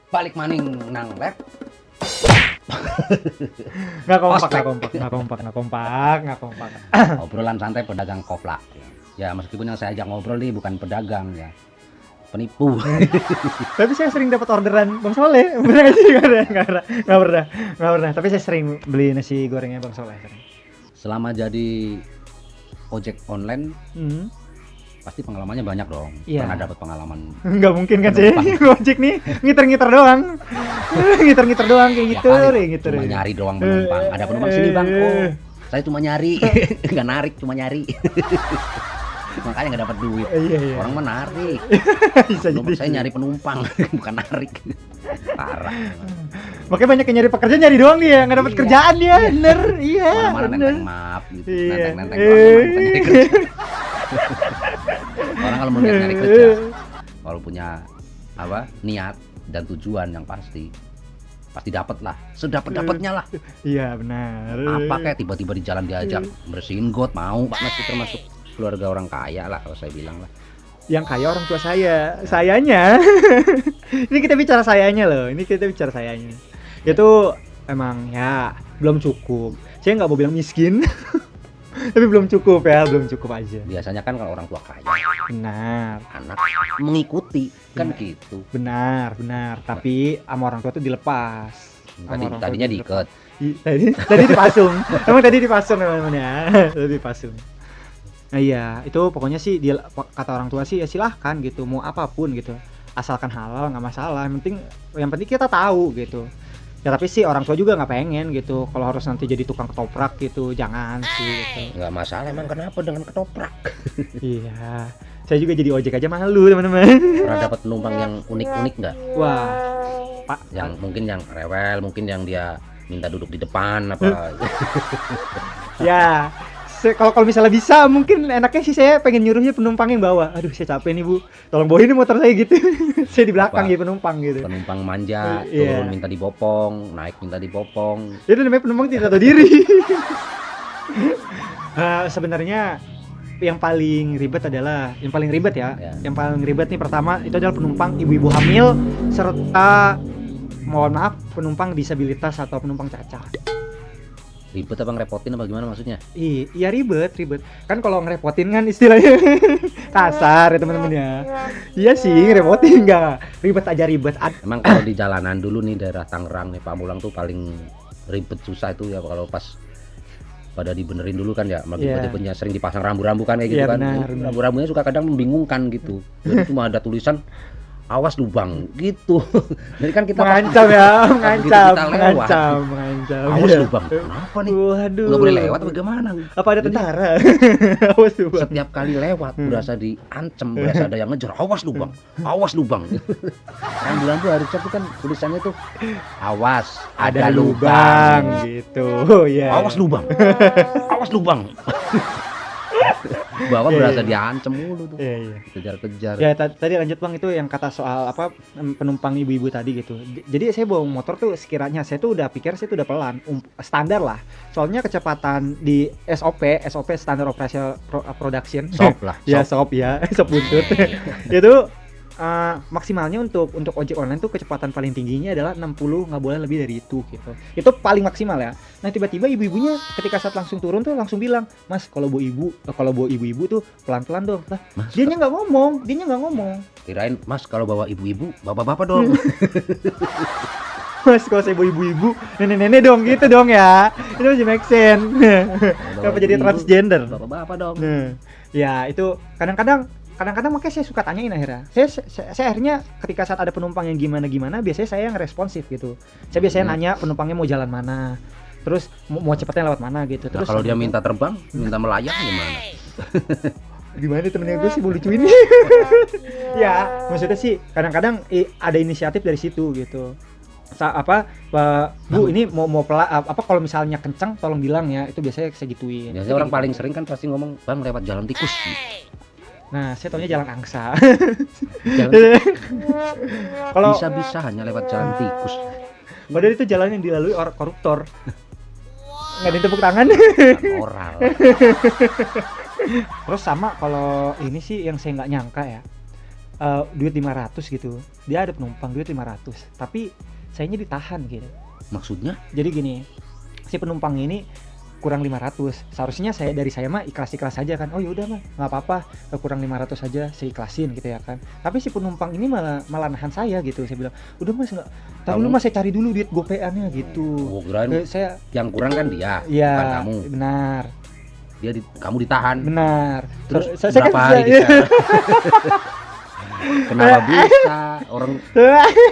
balik maning nang lab. Nggak kompak. Obrolan santai pedagang koplak. Ya meskipun yang saya ajak ngobrol nih bukan pedagang ya, penipu. Tapi saya sering dapat orderan Bang Soleh. Bener nggak sih? Nggak pernah. Tapi saya sering beli nasi gorengnya Bang Soleh. Selama jadi ojek online pasti pengalamannya banyak dong. Iya. Pernah dapat pengalaman. Nggak mungkin kan sih, ojek nih ngiter-ngiter doang. Ngiter-ngiter doang kayak gitu, Ya kali, gitu. cuma nyari doang penumpang. Ada penumpang sini bang. Oh, saya cuma nyari, nggak narik, cuma nyari. Makanya nggak dapat duit. Iya. Orang menarik. Bisa jadi. Saya nyari penumpang, bukan narik. Parah. Makanya banyak yang nyari pekerja nyari doang dia, nggak dapat Iya. kerjaan dia, bener. Iya. Mana-mana Bener. nenteng map gitu, Iya. nenteng-nenteng doang, bukan nyari kerja. Orang kalau mau nyari kerja, kalau punya apa niat dan tujuan yang pasti dapat lah, sedapat-dapatnya lah. Iya benar. Apa kayak tiba-tiba di jalan diajak bersihin got, mau Pak Mas, itu termasuk keluarga orang kaya lah kalau saya bilang lah. Yang kaya orang tua sayanya. Ini kita bicara sayanya loh, itu emang ya belum cukup. Saya nggak mau bilang miskin, tapi belum cukup aja. Biasanya kan kalau orang tua kaya, Benar, anak mengikuti kan gitu. benar. Tapi sama orang tua tuh dilepas. Tadinya diikat. Tadi dipasung. Emang tadi dipasung namanya. Tadi dipasung. Nah iya, itu pokoknya sih dia kata orang tua sih ya silahkan gitu, mau apapun gitu. Asalkan halal nggak masalah. Yang penting kita tahu gitu. Ya tapi sih orang tua juga nggak pengen gitu. Kalau harus nanti jadi tukang ketoprak gitu, jangan sih gitu. Nggak masalah, emang kenapa dengan ketoprak? Iya. Saya juga jadi ojek aja malu teman-teman. Pernah dapat penumpang yang unik-unik nggak? Wah, Pak. Yang mungkin yang rewel, mungkin yang dia minta duduk di depan apa? Ya, kalau misalnya bisa, mungkin enaknya sih saya pengen nyuruhnya penumpang yang bawa. Aduh, saya capek nih Bu, tolong bawain motor saya gitu. Saya di belakang Apa? ya penumpang gitu. Penumpang manja, Iya. turun minta dibopong, naik minta dibopong. Itu namanya penumpang tidak tahu diri. Sebenarnya yang paling ribet ya. Ya. Yang paling ribet nih pertama itu adalah penumpang ibu-ibu hamil serta mohon maaf penumpang disabilitas atau penumpang cacat. Ribet apa ngerepotin apa gimana maksudnya? Iya ribet. Kan kalau ngerepotin kan istilahnya kasar ya teman-teman ya. Iya sih ngerepotin enggak. Ribet. Emang kalau di jalanan dulu nih daerah Tangerang nih Pamulang tuh paling ribet susah itu ya kalau pas pada dibenerin dulu kan ya, tiba-tiba sering dipasang rambu-rambu kan kayak gitu Iya, kan. benar. Rambu-rambunya suka kadang membingungkan gitu. Jadi cuma ada tulisan awas lu bang gitu. Jadi kan kita mengancam ya, mengancam. awas Iya. lu bang. Kenapa nih? Waduh. Nggak boleh lewat apa gimana? Apa ada Jadi, tentara? Awas tuh, Bang. setiap kali lewat berasa diancam, berasa ada yang ngejar. Awas lu bang, awas lu bang. Rambu-rambu harusnya tuh kan tulisannya tuh awas ada lubang. gitu. Ya. Awas lu bang, awas lu bang. Bawa berasa diancam mulu tuh, Iya. kejar-kejar. Ya tadi lanjut Bang, itu yang kata soal apa penumpang ibu-ibu tadi gitu. Jadi saya bawa motor tuh sekiranya saya tuh udah pikir saya tuh udah pelan, standar lah. Soalnya kecepatan di SOP standar operational production. Sop lah, Ya sop. sop buntut. Itu maksimalnya untuk ojek online tuh kecepatan paling tingginya adalah 60, nggak boleh lebih dari itu gitu. Itu paling maksimal ya. Nah tiba-tiba ibu-ibunya ketika saat langsung turun tuh langsung bilang, Mas kalau bawa ibu-ibu tuh pelan-pelan dong. Lah Mas, dianya nggak ngomong. kirain Mas kalau bawa ibu-ibu, bapak-bapak dong. Mas kalau saya bawa ibu-ibu, nenek-nenek dong gitu dong ya. Itu masih make sense. Kenapa jadi ibu-ibu, transgender? Bapak-bapak dong. Nah, ya itu kadang-kadang makanya saya suka tanyain akhirnya. Saya akhirnya ketika saat ada penumpang yang gimana biasanya saya yang responsif gitu. Saya biasanya nanya penumpangnya mau jalan mana, terus mau cepetnya lewat mana gitu. Nah, Terus kalau dia minta terbang, minta melayang gimana? gimana temennya gue sih mau lucuin. Ya maksudnya sih kadang-kadang ada inisiatif dari situ gitu. Bu ini mau kalau misalnya kencang tolong bilang ya, itu biasanya saya gituin. Biasanya orang paling sering kan pasti ngomong, Bang lewat jalan tikus. Nah, saya taunya jalan angsa. Kalau bisa hanya lewat jalan tikus. Padahal itu jalan yang dilalui orang koruptor. Nggak ditepuk tangan. Oral. Terus sama kalau ini sih yang saya nggak nyangka ya. duit 500 gitu. Dia ada penumpang duit 500, tapi sayanya ditahan gitu. Maksudnya? Jadi gini, si penumpang ini kurang 500. Seharusnya dari saya mah ikhlas-ikhlas aja kan. Oh ya udah mah, enggak apa-apa, kurang 500 aja saya ikhlasin gitu ya kan. Tapi si penumpang ini malah nahan saya gitu. Saya bilang, "Udah Mas, enggak. Tahu dulu Mas, saya cari dulu duit gopeannya gitu." Oh, kirain Saya yang kurang kan dia, iya, bukan kamu. benar. Kamu ditahan. Benar. Terus saya berapa hari di sel? Kenapa bisa orang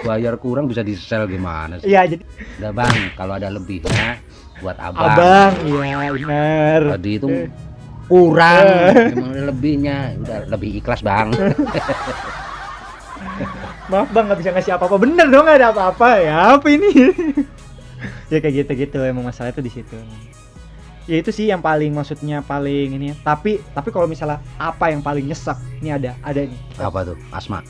bayar kurang bisa di sel gimana sih? Iya, jadi Udah Bang, kalau ada lebihnya buat abang. Abang, iya benar. Tadi itu kurang, emang ada lebihnya, udah lebih ikhlas Bang. Maaf Bang, nggak bisa ngasih apa-apa. Bener dong, nggak ada apa-apa ya. Apa ini? Ya kayak gitu-gitu, emang masalah itu di situ. Ya itu sih yang paling, maksudnya paling ini. Tapi kalau misalnya apa yang paling nyesek, ini ada nih. Apa tuh? Asma.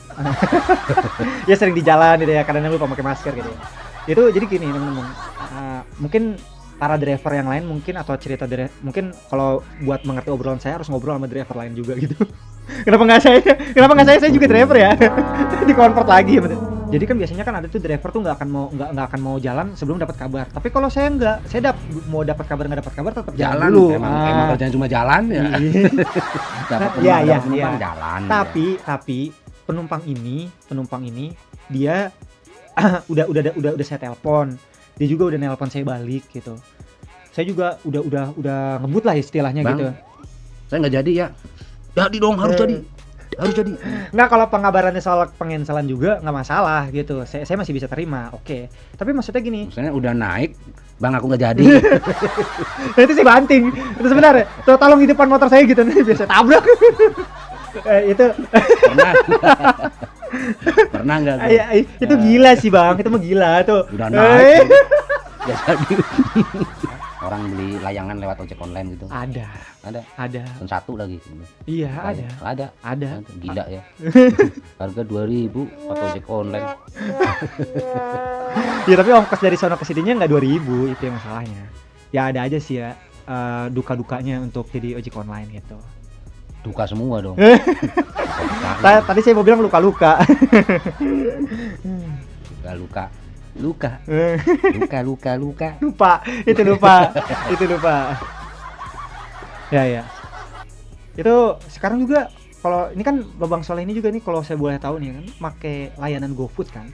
Ya sering di jalan gitu ya, kadang lupa pakai masker gitu ya. Itu jadi gini teman-teman. Mungkin para driver yang lain mungkin, atau cerita mungkin kalau buat mengerti obrolan saya harus ngobrol sama driver lain juga gitu. Kenapa nggak saya? Saya juga driver ya. Di convert lagi bener. Jadi kan biasanya kan ada tuh driver tuh nggak akan mau jalan sebelum dapat kabar. Tapi kalau saya nggak, saya mau dapat kabar nggak dapat kabar tetap jalan dulu. Emang kerjanya cuma jalan ya. Dapat penumpang jalan. Tapi penumpang ini dia udah saya telepon. Dia juga udah nelpon saya balik gitu. Saya juga udah ngebut lah istilahnya Bang, gitu. Saya nggak jadi ya. Jadi dong, harus jadi. Nggak, kalau pengabarannya soal pengencelan juga nggak masalah gitu. Saya masih bisa terima, oke. Tapi maksudnya gini. Maksudnya udah naik, Bang aku nggak jadi. Nah, itu sih banting. Itu sebenarnya. Tuh tolong di depan motor saya gitu nih, biar saya tabrak. Itu. Pernah nggak? Itu gila sih Bang, itu mah gila tuh. Udah naik. Nggak jadi. Orang beli layangan lewat ojek online gitu. Ada. Dan satu lagi. Iya, ada. Gila ya. Harga 2.000 pakai ojek online. Ya tapi ongkos dari sono ke sininya nggak 2.000, itu yang masalahnya. Ya ada aja sih ya duka-dukanya untuk jadi ojek online gitu. Duka semua dong. Tadi saya mau bilang luka-luka. Luka. Lupa. Ya. Itu sekarang juga kalau ini kan Babang Soleh ini juga nih, kalau saya boleh tahu nih kan, pakai layanan GoFood kan.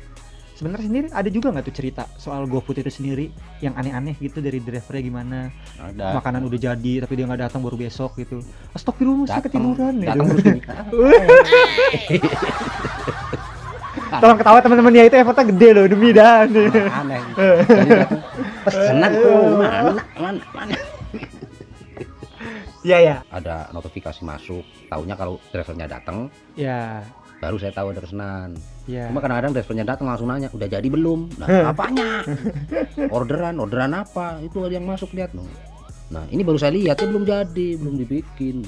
Sebenarnya sendiri ada juga nggak tuh cerita soal GoFood itu sendiri yang aneh-aneh gitu dari drivernya gimana? Ada. Makanan udah jadi tapi dia nggak datang, baru besok gitu. Astagfirullah, saya ketiduran gitu. Tolong ketawa teman-teman ya, itu effortnya gede loh demi dan. Aneh. Pesanan tuh mana? Iya. Ada notifikasi masuk, taunya kalau drivernya datang. Ya. Baru saya tahu ada pesanan. Ya. Cuma kadang-kadang drivernya datang langsung nanya, udah jadi belum? Nah, apanya? Orderan apa? Itu ada yang masuk, lihat dong. Nah, ini baru saya lihat ya, belum jadi, belum dibikin.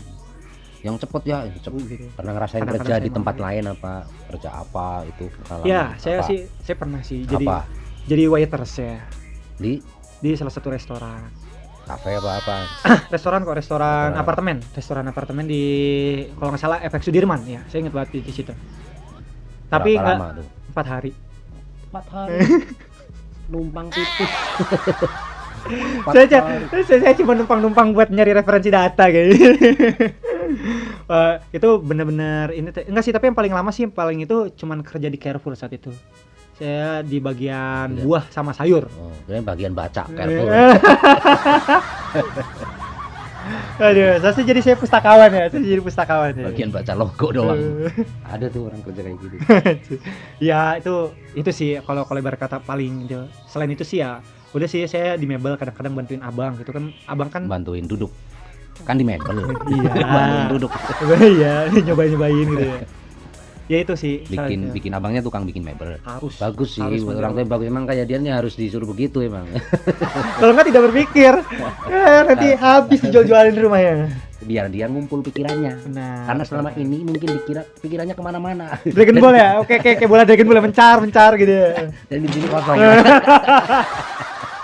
Yang cepet ya, Pernah ngerasain kerja di tempat lain apa? Kerja apa itu? Ya, saya pernah sih jadi waiters ya. Di salah satu restoran. Kafe apa? Restoran apartemen di, kalau nggak salah, Efek Sudirman ya. Saya ingat banget di situ. Tapi nggak 4 hari. 4 hari. Numpang tipis. Saya cuma numpang buat nyari referensi data kayak gitu. Itu benar-benar ini enggak sih, tapi yang paling lama sih, paling itu cuman kerja di Carrefour saat itu. Saya di bagian buah sama sayur. Oh, kirain bagian baca Carrefour. Aduh, saya pustakawan ya. Bagian baca logo doang. Ada tuh orang kerja kayak gitu. Ya, itu sih kalau ibarat kata paling itu. Selain itu sih ya, udah sih saya di mebel kadang-kadang bantuin abang gitu kan. Abang kan bantuin duduk. Kan di mebel. Iya. Bantuin duduk. Iya, nyobain gitu ya. Ya itu sih. Bikin abangnya tukang bikin mebel. Harus. Bagus sih. Orang tua bagus, emang kayak dia harus disuruh begitu emang. Kalau nggak tidak berpikir, nanti habis dijual-jualin rumahnya. Biar dia ngumpul pikirannya. Nah, karena selama ini mungkin pikirannya kemana-mana. Dragon Ball ya, oke kayak bola Dragon Ball mencar gitu ya. Dan di sini kosong.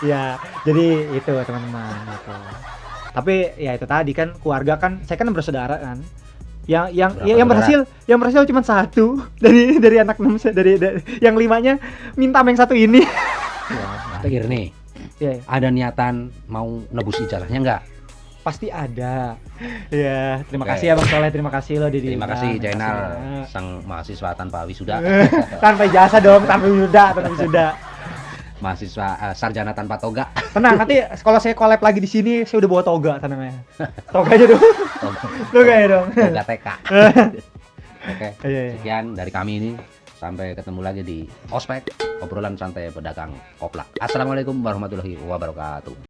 Ya, jadi itu teman-teman gitu. Tapi ya itu tadi kan, keluarga kan, saya kan bersaudara kan. Yang berhasil cuma satu dari anak 6 dari yang 5-nya minta sama yang satu ini. Akhir nih. Ya, Ada niatan mau nebus ijazahnya enggak? pasti ada. Ya, terima Oke. kasih ya Bang Soleh, terima kasih lo Didi. Terima kasih Terima Jainal, kasih. sang mahasiswa tanpa wisuda. Tanpa ijazah dong, tanpa wisuda. Mahasiswa sarjana tanpa toga. Tenang, nanti kalau saya collab lagi di sini, saya udah bawa toga, tenang ya. Toga aja dong. Toga ya dong. Toga TK. Oke, Iya, iya. sekian dari kami ini. Sampai ketemu lagi di Ospek, obrolan santai pedagang koplak. Assalamualaikum warahmatullahi wabarakatuh.